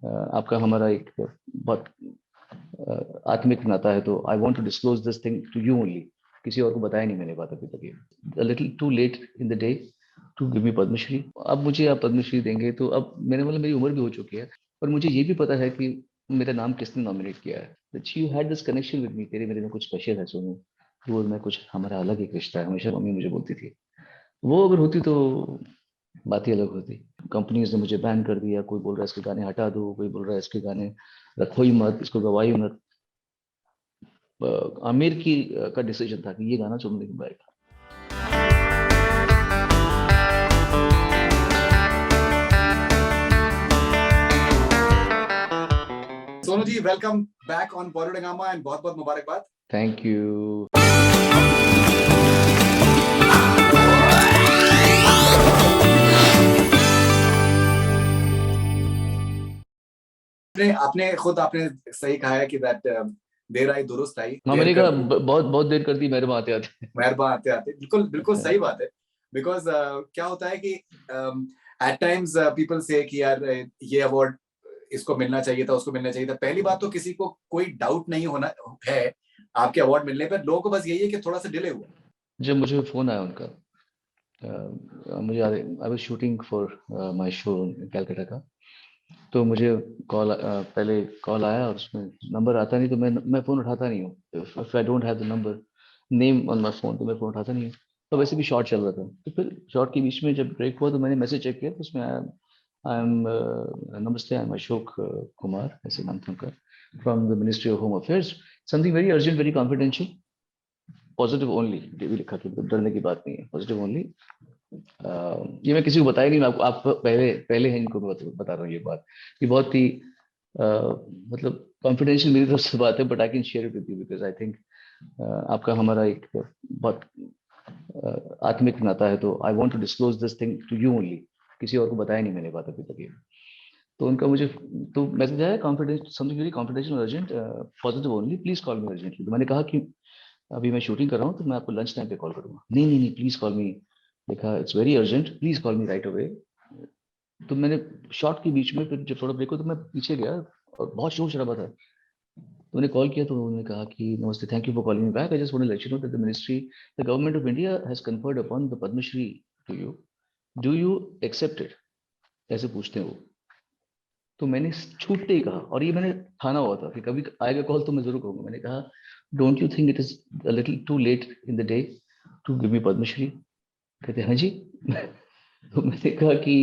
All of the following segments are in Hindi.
आपका हमारा एक बहुत आत्मिक नाता है, तो I want to disclose this thing to you only. किसी और को बताया नहीं मैंने बात अभी तक ये। Little too late in the day to give me Padmashri. अब मुझे आप पद्मश्री देंगे तो अब मैंने मतलब मेरी उम्र भी हो चुकी है, और मुझे ये भी पता है कि मेरा नाम किसने नॉमिनेट किया है। That you had this connection with me, तेरे मेरे में कुछ स्पेशल है सोनू, तू और मैं कुछ हमारा अलग एक रिश्ता है, हमेशा मम्मी मुझे बोलती थी। वो अगर होती तो बात ही अलग होती। कंपनीज ने मुझे बैन कर दिया, कोई बोल रहा है इसके गाने हटा दो, कोई बोल रहा है इसके गाने रखो ही मत, इसको गवाई मत। आमिर की का डिसीजन था कि ये गाना सुनने के बाद। Sonu ji, welcome back on Bollywood हंगामा एंड बहुत बहुत मुबारकबाद। Thank you. आपने खुद आपने सही कहा है कि दैट देर आई दुरुस्त आई। मैंने कहा बहुत बहुत देर कर दी मेहरबान आते आते। मेहरबान आते आते, बिल्कुल बिल्कुल सही बात है। बिकॉज क्या होता है कि एट टाइम्स पीपल से कि यार ये अवार्ड इसको मिलना चाहिए था, उसको मिलना चाहिए था। पहली बात तो किसी को कोई डाउट नहीं होना है आपके अवार्ड मिलने पर। लोगों को बस यही है कि थोड़ा सा डिले हुआ। जब मुझे फोन आया उनका, मुझे I was shooting for my show Calcutta का, तो मुझे कॉल पहले कॉल आया और उसमें नंबर आता नहीं, तो मैं फ़ोन उठाता नहीं हूँ। If I don't have the number name on my phone तो मैं फ़ोन उठाता नहीं हूँ। तो वैसे भी शॉट चल रहा था, तो फिर शॉट के बीच में जब ब्रेक हुआ तो मैंने मैसेज चेक किया, तो उसमें आई एम नमस्ते, आई एम अशोक कुमार, ऐसे नाम था उनका, from the ministry of home affairs, something very urgent, very confidential, positive only. ये भी लिखा था, डरने की बात नहीं है, पॉजिटिव ओनली। ये मैं किसी को बताया नहीं, मैं आपको आप पहले पहले हैं इनको बता रहा हूँ ये बात। ये बहुत ही मतलब कॉन्फिडेंशियल मेरी तरफ से बात है, but I can share it with you because I think आपका हमारा एक बहुत आत्मिक नाता है, तो I want to disclose this thing to you only. किसी और को बताया नहीं मैंने बात अभी तक ये। तो उनका मुझे तो मैसेज आया, confidence something very confidential urgent, positive only, please call me urgently. तो मैंने कहा कि अभी मैं शूटिंग कर रहा हूँ, तो मैं आपको लंच टाइम पे कॉल करूंगा। नहीं नहीं नहीं, प्लीज कॉल मी, लिखा it's very urgent, please call me right away. तो मैंने शॉट के बीच में फिर जब थोड़ा ब्रेक हो तो मैं पीछे गया, और बहुत शोर शराबा था। तो मैंने कॉल किया, तो उन्होंने कहा कि नमस्ते, thank you for calling me back, I just want to let you know that the ministry, the government of India has conferred upon the Padmashri to you, do you accept it, ऐसे पूछते हैं वो। तो मैंने छूटते ही कहा, और ये मैंने ठाना हुआ था कि कभी आएगा कॉल तो मैं जरूर कहूंगा। मैंने कहा, don't you think it is a little too late in the day to give me Padmashri? कहते हाँ जी। तो मैंने कहा कि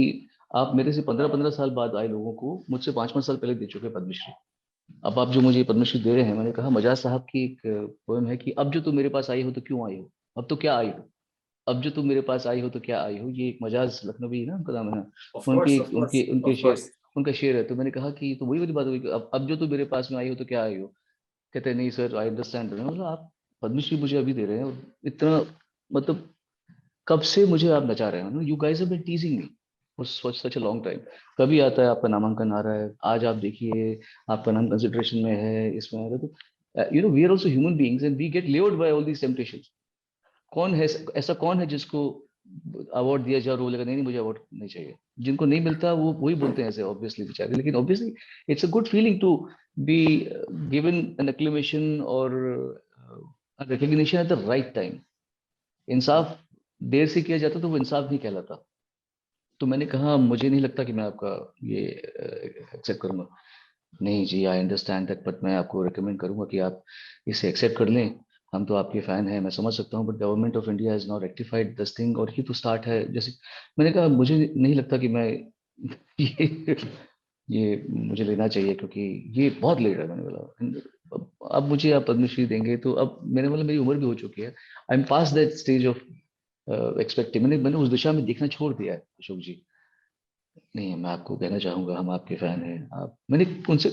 आप मेरे से 15-15 साल बाद आए लोगों को मुझसे 5-5 साल पहले दे चुके पद्मश्री। अब आप जो मुझे पद्मश्री दे रहे हैं, मैंने कहा मजाज साहब की एक पोएम है कि अब जो तुम मेरे पास आई हो तो क्यों आई हो, अब तो क्या आई हो, अब जो तुम मेरे पास आई हो तो क्या आई हो। ये एक मजाज लखनवी है ना, उनका नाम है ना, ऑफ उनके कोर्स ऑफ कोर्स उनके उनके ऑफ शेर, कोर्स। उनका शेर है। तो मैंने कहा कि तो वही वाली बात हुई कि अब जो तुम मेरे पास में आई हो तो क्या आई हो। कहते हैं नहीं सर, आई अंडरस्टैंड। मतलब आप पद्मश्री मुझे अभी दे रहे हैं, और इतना मतलब कब से मुझे आप नचा रहे हो, you guys have been teasing me for such a long time. कभी आता है आपका नामांकन आ रहा है, आज आप देखिए आपका नाम कंसिडरेशन में है, इसमें आ रहा है, तो you know we are also human beings and we get lured by all these temptations. कौन है ऐसा, कौन है जिसको अवार्ड दिया जाए और वो लगा नहीं नहीं मुझे अवार्ड नहीं चाहिए। जिनको नहीं मिलता वो वही बोलते हैं ऐसे, ऑब्वियसली बेचारे। लेकिन obviously it's a good feeling to be given an acclamation और recognition at the right time. इंसाफ देर से किया जाता तो वो इंसाफ नहीं कहलाता। तो मैंने कहा मुझे नहीं लगता कि मैं आपका ये एक्सेप्ट करूंगा। नहीं जी, आई अंडरस्टैंड दैट, बट मैं आपको रिकमेंड करूंगा कि आप इसे एक्सेप्ट कर लें। हम तो आपके फैन हैं, मैं समझ सकता हूँ, but government of India has not rectified this thing, और ये तो स्टार्ट है जैसे। मैंने कहा मुझे नहीं लगता कि मैं ये ये मुझे लेना चाहिए, क्योंकि ये बहुत लेट है। मैंने बोला अब मुझे आप पद्मश्री देंगे तो अब मैंने बोला मेरी उम्र भी हो चुकी है, I am pass that stage of expecting. मैंने उस दिशा में देखना छोड़ दिया है अशोक जी। नहीं, मैं आपको कहना चाहूंगा हम आपके फैन हैं। आप, मैंने उनसे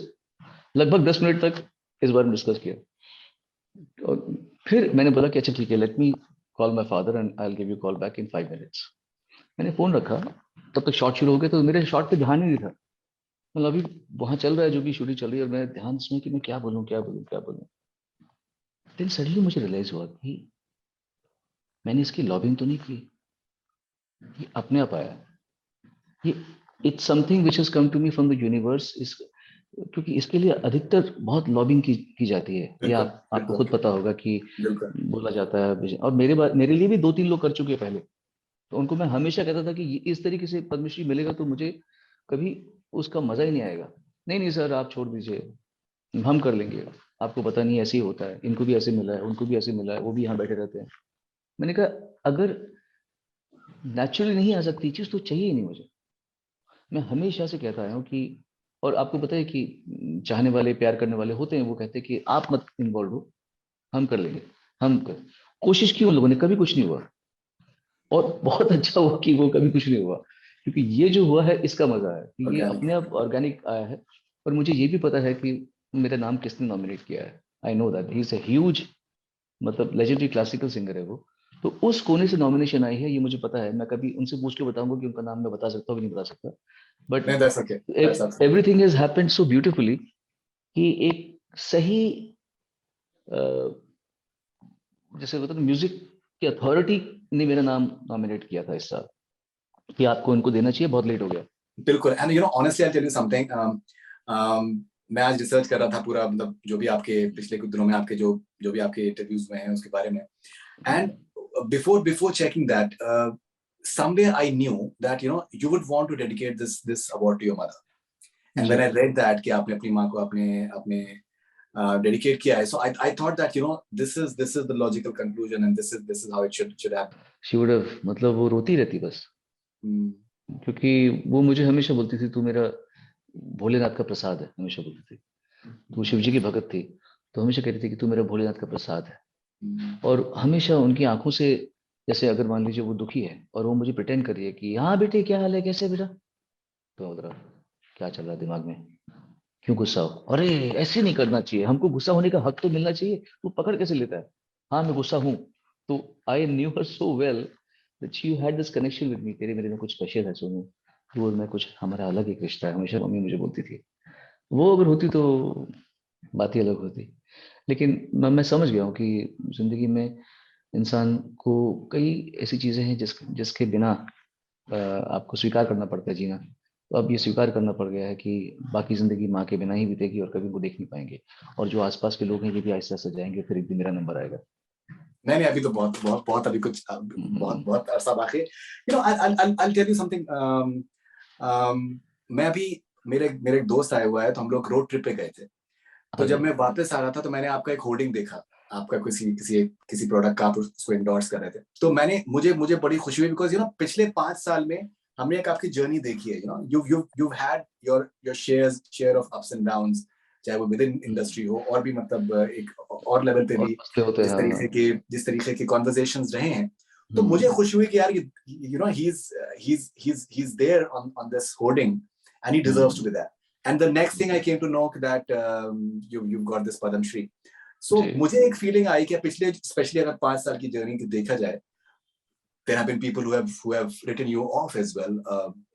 लगभग 10 मिनट तक इस बारे में डिस्कस किया, और फिर मैंने बोला कि अच्छा ठीक है, let me call my father and I will give you call back in 5 minutes. मैंने फोन रखा, तब तक शॉट शुरू हो गया, तो मेरे शॉट पे ध्यान ही नहीं था। मतलब अभी वहां चल रहा है, जो भी शूटिंग चल रही है, और मैं ध्यान सुन कि मैं क्या बोलूं क्या बोलूं क्या बोलूं। देन सडनली मुझे रियलाइज हुआ कि मैंने इसकी लॉबिंग तो नहीं की, ये अपने आप आया। ये it's something which has come to me from the universe. इस क्योंकि इसके लिए अधिकतर बहुत लॉबिंग की जाती है, ये बिल्कुल आपको बिल्कुल खुद पता होगा कि बिल्कुल। बोला जाता है। और मेरे लिए भी 2-3 लोग कर चुके हैं पहले, तो उनको मैं हमेशा कहता था कि इस तरीके से पद्मश्री मिलेगा तो मुझे कभी उसका मजा ही नहीं आएगा। नहीं नहीं सर, आप छोड़ दीजिए, हम कर लेंगे, आपको पता नहीं ऐसे ही होता है, इनको भी ऐसे मिला है, उनको भी ऐसे मिला है, वो भी यहाँ बैठे रहते हैं। मैंने कहा अगर नेचुरली नहीं आ सकती चीज तो चाहिए ही नहीं मुझे। मैं हमेशा से कहता आया हूँ कि, और आपको पता है कि चाहने वाले प्यार करने वाले होते हैं, वो कहते हैं कि आप मत इन्वॉल्व हो, हम कर लेंगे, हम कर। कोशिश की उन लोगों ने, कभी कुछ नहीं हुआ। और बहुत अच्छा हुआ कि वो कभी कुछ नहीं हुआ, क्योंकि ये जो हुआ है इसका मजा है कि ये ऑर्गेनिक। अपने आप ऑर्गेनिक आया है। और मुझे ये भी पता है कि मेरा नाम किसने नॉमिनेट किया है। I know that he is a huge, मतलब लेजेंडरी क्लासिकल सिंगर है वो। तो उस कोने से नॉमिनेशन आई है, ये मुझे पता है। मैं कभी उनसे पूछ के बताऊंगा कि उनका नाम मैं बता सकता हूँ कि नहीं बता सकता, नहीं, but that's okay, that's absolutely. Everything has happened so beautifully कि एक सही जैसे होता है म्यूजिक की अथॉरिटी ने मेरा नाम नॉमिनेट किया था इस साल कि आपको इनको देना चाहिए, बहुत लेट हो गया। बिल्कुल। And honestly I tell you something, मैं आज रिसर्च कर रहा था पूरा, मतलब जो भी आपके पिछले कुछ दिनों में आपके जो जो भी आपके इंटरव्यूज में हैं उसके बारे में। And before checking that, somewhere I knew that you would want to dedicate this award to your mother. And जी। when I read that कि आपने अपनी माँ को अपने अपने डेडिकेट किया है, so I thought that this is the logical conclusion and this is how it should happen. She would have, मतलब वो रोती रहती बस, Hmm. क्योंकि वो मुझे हमेशा बोलती थी तू मेरा भोलेनाथ का प्रसाद है, हमेशा बोलती थी। तो वो शिव जी की भगत थी, तो हमेशा कहती थी कि तू मेरा भोलेनाथ का प्रसाद है। Hmm. और हमेशा उनकी आंखों से, जैसे अगर मान लीजिए वो दुखी है और वो मुझे प्रिटेंड कर रही है कि हाँ बेटे क्या हाल है, कैसे है बेटा, तो उधर क्या चल रहा है दिमाग में, क्यों गुस्सा हो, अरे ऐसे नहीं करना चाहिए, हमको गुस्सा होने का हक तो मिलना चाहिए, तू पकड़ कैसे लेता है। हाँ मैं गुस्सा हूँ। तो I knew her so well that you had this connection with me, तेरे मेरे में कुछ स्पेशल है सोनू, तू और मैं कुछ हमारा अलग एक रिश्ता है, हमेशा मम्मी मुझे बोलती थी। वो अगर होती तो बात ही अलग होती। लेकिन मैं समझ गया हूँ कि जिंदगी में इंसान को कई ऐसी चीजें हैं जिसके बिना आपको स्वीकार करना पड़ता है जीना। तो अब ये स्वीकार करना पड़ गया है कि बाकी जिंदगी माँ के बिना ही बीतेगी और कभी वो देख नहीं पाएंगे, और जो आसपास के लोग हैं ये भी आहिस्ता आहिस्ता जाएंगे, फिर एक दिन मेरा नंबर आएगा। नहीं नहीं, अभी तो बहुत बहुत बहुत अभी कुछ बहुत हम्म, बहुत अरसा बाकी है। I'll tell you something. मैं अभी, मेरे मेरे एक दोस्त आया हुआ है, तो हम लोग रोड ट्रिप पे गए थे। तो हाँ जब जी। मैं वापस आ रहा था तो मैंने आपका एक होर्डिंग देखा, आपका किसी किसी किसी प्रोडक्ट का आप उसको इंडोर्स कर रहे थे। तो मैंने मुझे मुझे बड़ी खुशी हुई, बिकॉज पिछले 5 साल में हमने एक आपकी जर्नी देखी है। You had your share of ups and downs, चाहे वो विद इन इंडस्ट्री हो और भी, मतलब एक और लेवल पे और भी मसले होते हैं, हाँ हाँ। जिस तरीके के कॉन्वर्सेशंस रहे हैं। तो मुझे हम्म, खुशी हुई कि यार he's there on this hoarding, and he deserves to hmm, be there. And the next thing I came to know that you've got this Padam Shri. So जी। मुझे एक फीलिंग आई कि पिछले, स्पेशली अगर 5 साल की जर्नी को देखा जाए, there have been people who have written you off as well.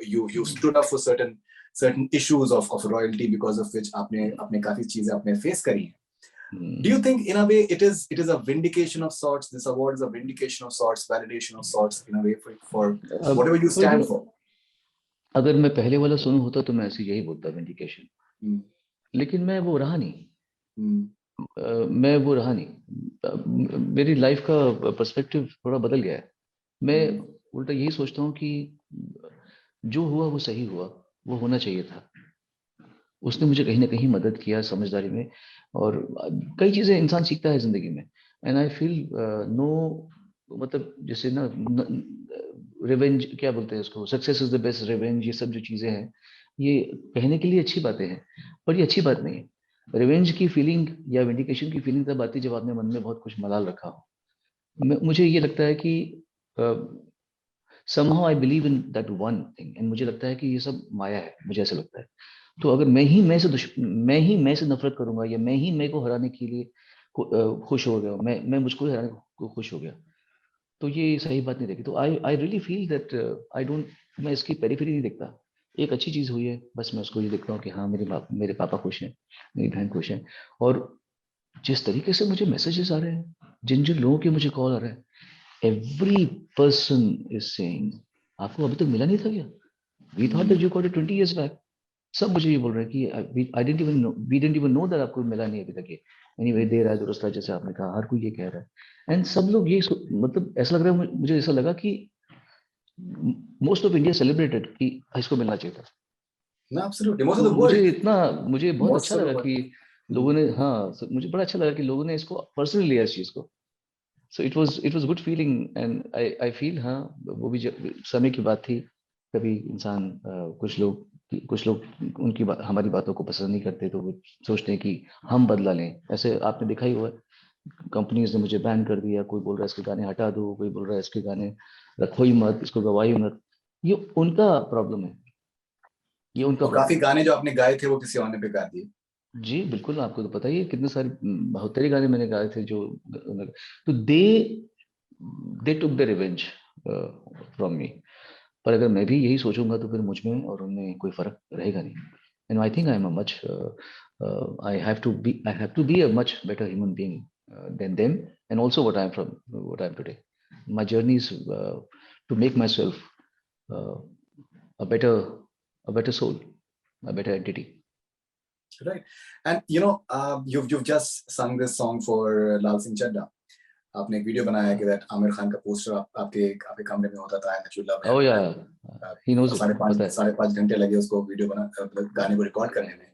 You stood up for certain issues of royalty, because of which आपने अपने काफी चीजें आपने फेस करी हैं. Do you think in a way it is a vindication of sorts? This award is a vindication of sorts, validation of sorts, in a way, for whatever you stand बिल्कुल, for? अगर मैं पहले वाला सोनू होता तो मैं ऐसे यही बोलता विंडिकेशन। Hmm. लेकिन मैं वो रहा नहीं। Hmm. मैं वो रहा नहीं। मेरी लाइफ का पर्सपेक्टिव थोड़ा बदल गया है। मैं Hmm. उल्टा यही सोचता हूँ कि जो हुआ वो सही हुआ, वो होना चाहिए था। उसने मुझे कहीं ना कहीं मदद किया समझदारी में, और कई चीजें इंसान सीखता है जिंदगी में। एंड आई फील नो, मतलब जैसे ना, रिवेंज क्या बोलते हैं उसको, success is the best revenge, ये सब जो चीजें हैं ये कहने के लिए अच्छी बातें हैं, पर ये अच्छी बात नहीं है। रिवेंज की फीलिंग या विंडिकेशन की फीलिंग तब आती है जब आपने मन में बहुत कुछ मलाल रखा हो। मुझे ये लगता है कि somehow I believe in that one thing, and मुझे लगता है कि ये सब माया है, मुझे ऐसा लगता है। तो अगर मैं ही मैं से नफरत करूंगा, या मैं ही मैं को हराने के लिए खुश हो गया, मैं मुझको ही हराने को खुश हो गया, तो ये सही बात नहीं रहेगी। तो I I really feel that I don't, मैं इसकी पेरिफेरी नहीं देखता। एक अच्छी चीज हुई है, बस मैं उसको ये देखता हूँ कि हाँ मेरे पापा खुश हैं, मेरी बहन खुश है। और जिस तरीके से मुझे मैसेजेस आ रहे हैं, जिन जिन लोगों के मुझे कॉल आ रहे हैं, एवरी पर्सन इज सेइंग आपको अभी तक मिला नहीं था क्या, we thought that you got it 20 years back. सब मुझे ये बोल रहे हैं कि I didn't even know, we didn't even know that आपको मिला नहीं अभी तक ये। एनीवे दे रहा है दुरुस्त है, जैसे आपने कहा, हर कोई ये कह रहा है। एंड सब लोग ये मतलब ऐसा लग रहा है, मुझे ऐसा लगा कि मोस्ट ऑफ इंडिया सेलिब्रेटेड कि इसको मिलना चाहिए था। No, absolutely. Most of तो the मुझे world. इतना, मुझे बहुत अच्छा Most of the लगा world. कि लोगों ने, हाँ मुझे बड़ा अच्छा लगा कि लोगों ने इसको पर्सनली लिया इस चीज को। So it was good feeling and I feel, हाँ वो भी समय की बात थी। कभी इंसान कुछ लोग उनकी हमारी बातों को पसंद नहीं करते, तो वो सोचते हैं कि हम बदला लें। ऐसे आपने देखा ही हुआ, कंपनीज ने मुझे बैन कर दिया, कोई बोल रहा है इसके गाने हटा दो, कोई बोल रहा है इसके गाने रखो ही मत, इसको गवाही मत। ये उनका प्रॉब्लम है, ये उनका और काफी प्रॉब्लम है। गाने जो आपने गाए थे वो किसी और ने भी गा दिए। जी बिल्कुल, आपको तो पता ही है कितने सारे बहुत गाने मैंने गाए थे जो, तो they took the revenge from me. पर अगर मैं भी यही सोचूंगा तो फिर मुझ में और उनमें कोई फर्क रहेगा नहीं। And I think I am a much, I have to be a much better human being than them, and also what I am today. My journey is to make myself a better a better soul, a better entity. Right. And you know, you've just sung this song for Lal Singh Chaddha. आपने एक वीडियो बनाया कि दैट आमिर खान का पोस्टर आपके कमरे में होता था, and you love Oh him, yeah, he knows it, साढ़े पाँच पता है। साढ़े पाँच घंटे लगे उसको वीडियो बना मतलब गाने को रिकॉर्ड करने में,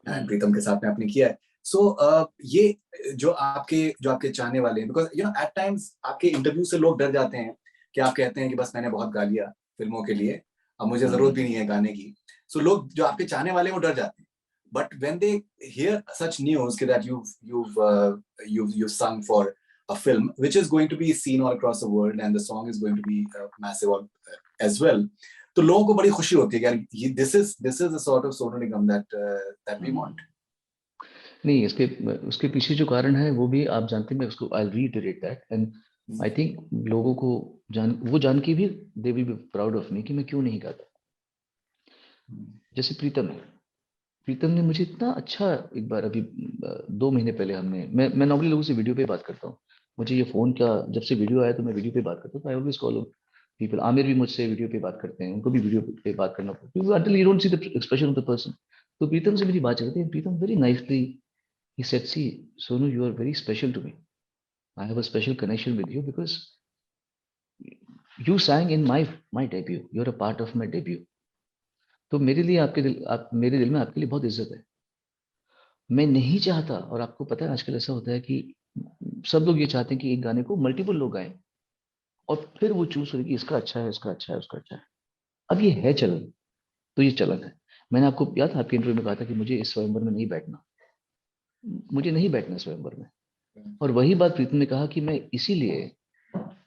एंड प्रीतम के साथ में आपने किया है। सो ये जो आपके चाहने वाले हैं, because you know at times आपके इंटरव्यू से लोग डर जाते हैं कि आप कहते हैं कि बस मैंने बहुत गा लिया फिल्मों के लिए, अब मुझे जरूरत भी नहीं है गाने की। सो लोग जो आपके चाहने वाले हैं वो डर जाते हैं, but when they hear such news कि that you've sung for a film which is going to be seen all across the world and the song is going to be massive as well, तो लोगों को बड़ी खुशी होती है कि यार this is the sort of Sonu Nigam that we want. नहीं, उसके पीछे जो कारण है वो भी आप जानते हैं, मैं उसको I reiterate that. And I think लोगों को जान के भी they will be proud of me कि मैं क्यों नहीं गाता। जैसे प्रीतम ने मुझे इतना अच्छा, एक बार अभी 2 महीने पहले मैं नॉर्मली लोगों से वीडियो पे बात करता हूँ। मुझे ये फोन का जब से वीडियो आया तो मैं वीडियो पे बात करता हूँ। I always call people. Aamir भी मुझसे वीडियो पे बात करते हैं, उनको भी वीडियो पे बात करना पड़ता है until you don't see the expression of the person। तो प्रीतम से मेरी बात चलती है, Pritam very nicely he said, see Sonu, you are very special to me, I have a special connection with you because you sang in my debut, you're a part of my debut। तो मेरे दिल में आपके लिए बहुत इज्जत है। मैं नहीं चाहता, और आपको पता है आजकल ऐसा होता है कि सब लोग ये चाहते हैं कि एक गाने को मल्टीपल लोग गाएं और फिर वो चूज करें कि इसका अच्छा है, इसका अच्छा है, उसका अच्छा है। अब ये है चलन, तो ये चलन है। मैंने आपको याद था आपके इंटरव्यू में कहा था कि मुझे इस स्वयंवर में नहीं बैठना, मुझे नहीं बैठना स्वयंवर में। और वही बात प्रीतम ने कहा कि मैं इसीलिए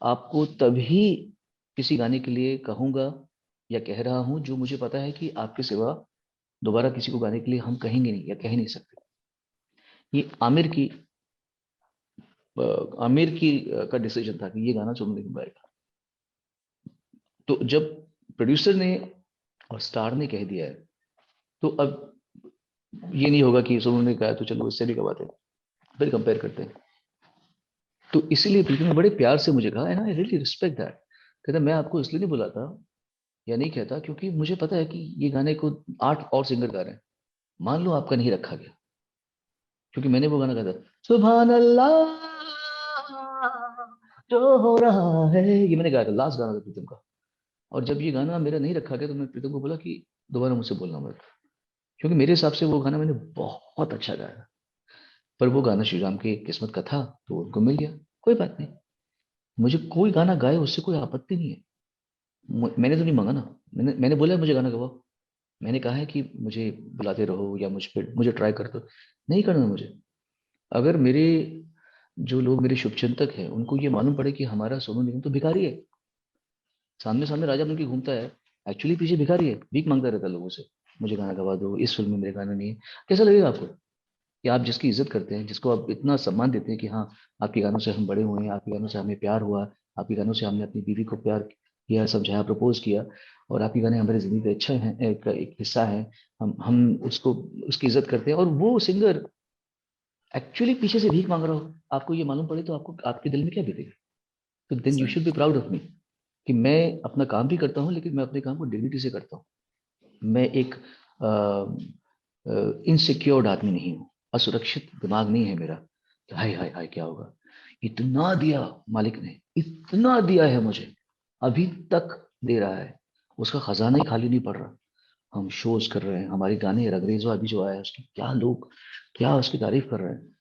आपको तभी किसी गाने के लिए कहूंगा या कह रहा हूं जो मुझे पता है कि आपके सिवा दोबारा किसी को गाने के लिए हम कहेंगे नहीं या कह नहीं सकते। ये आमिर की का डिसीजन था कि ये गाना सोनू निगम गाएगा। तो जब प्रोड्यूसर ने और स्टार ने कह दिया है, तो अब ये नहीं होगा कि सोनू ने गाया तो चलो इससे भी गवाते हैं, फिर कंपेयर करते हैं। तो इसीलिए प्रीति ने बड़े प्यार से मुझे कहा, and I really respect that. कहता मैं आपको इसलिए नहीं बुलाता या नहीं कहता क्योंकि मुझे पता है कि ये गाने को 8 और सिंगर गा रहे हैं, मान लो आपका नहीं रखा गया, क्योंकि मैंने वो गाना गाया था, सुभान अल्लाह जो हो रहा है, ये मैंने गाया था, लास्ट गाना था प्रीतम का। और जब ये गाना मेरा नहीं रखा गया तो मैं प्रीतम को बोला कि दोबारा मुझसे बोलना मत, क्योंकि मेरे हिसाब से वो गाना मैंने बहुत अच्छा गाया। पर वो गाना श्री राम की किस्मत का था तो उनको मिल गया, कोई बात नहीं। मुझे कोई गाना गाए उससे कोई आपत्ति नहीं है। मैंने तो नहीं मांगा ना, मैंने बोला मुझे गाना गवाओ, मैंने कहा है कि मुझे बुलाते रहो या मुझे ट्राई कर दो, नहीं करना मुझे। अगर मेरे जो लोग मेरे शुभचिंतक हैं उनको ये मालूम पड़े कि हमारा सोनू निगम तो भिखारी है, सामने सामने राजा बन के घूमता है, एक्चुअली पीछे भिखारी है, भीख मांगता रहता है लोगों से, मुझे गाना गवा दो, इस फिल्म में मेरे गाना नहीं है। कैसा लगेगा आपको कि आप जिसकी इज्जत करते हैं, जिसको आप इतना सम्मान देते हैं कि हाँ आपके गानों से हम बड़े हुए हैं, आपके गानों से हमें प्यार हुआ, आपके गानों से हमने अपनी बीवी को प्यार किया, समझाया, प्रपोज किया, और आपके गाने हमारी जिंदगी का अच्छा है, एक हिस्सा है, हम उसको उसकी इज्जत करते हैं, और वो सिंगर एक्चुअली पीछे से भीख मांग रहा हो, आपको ये मालूम पड़े तो आपको आपके दिल में क्या बीतेगा। तो then you should be proud of me कि मैं अपना काम भी करता हूँ लेकिन मैं अपने काम को डिग्निटी से करता हूँ। मैं एक इनसिक्योर्ड आदमी नहीं हूँ, असुरक्षित दिमाग नहीं है मेरा। हाय हाय हाय क्या होगा, इतना दिया मालिक ने, इतना दिया है मुझे, अभी तक दे रहा है, उसका खजाना ही खाली नहीं पड़ रहा। हम शोज कर रहे हैं, हमारे गाने रंगरेजो अभी जो आया है उसकी क्या लोग, क्या उसकी तारीफ कर रहे हैं।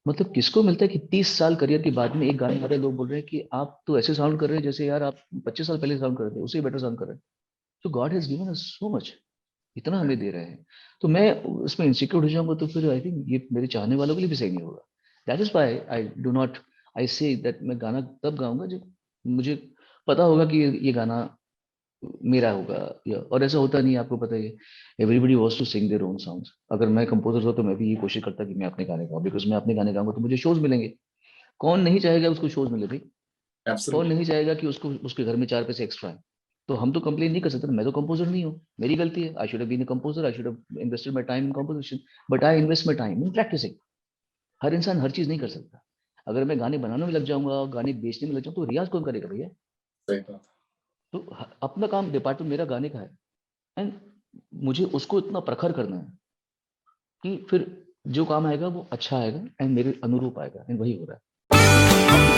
मतलब किसको मिलता है कि 30 साल करियर के बाद में एक गाने वाले लोग बोल रहे हैं कि आप तो ऐसे साउंड कर रहे हैं जैसे यार आप 25 साल पहले साउंड कर रहे थे, उससे बेटर साउंड कर रहे हैं। तो God has given us so much, इतना हमें दे रहे हैं। तो मैं उसमें इनसिक्योर हो जाऊंगा तो फिर आई थिंक ये मेरे चाहने वालों के लिए भी सही नहीं होगा। That is why I do not, I say that मैं गाना तब गाऊंगा जब मुझे पता होगा कि ये गाना मेरा होगा। या और ऐसा होता नहीं है, आपको पता ही है, everybody wants to sing their own songs. अगर मैं कंपोजर होता तो मैं भी ये कोशिश करता कि मैं अपने गाने गाऊं, बिकॉज मैं अपने गाने गाऊंगा तो मुझे शोज मिलेंगे। कौन नहीं चाहेगा उसको शोज मिले भाई? कौन एब्सोल्युटली। नहीं चाहेगा कि उसको उसके घर में 4 पैसे एक्स्ट्रा है? तो हम तो कंप्लेन नहीं कर सकते, मैं तो कंपोजर नहीं हूँ, मेरी गलती है। I should have been a composer, I should have invested my time in composition, but I invest my time in practising. हर इंसान हर चीज नहीं कर सकता। अगर मैं गाने बनाने में लग जाऊंगा, गाने बेचने में लग जाऊंगा, तो रियाज कौन करेगा भैया? सही बात। तो अपना काम, डिपार्टमेंट मेरा गाने का है, एंड मुझे उसको इतना प्रखर करना है कि फिर जो काम आएगा वो अच्छा आएगा एंड मेरे अनुरूप आएगा, एंड वही हो रहा है।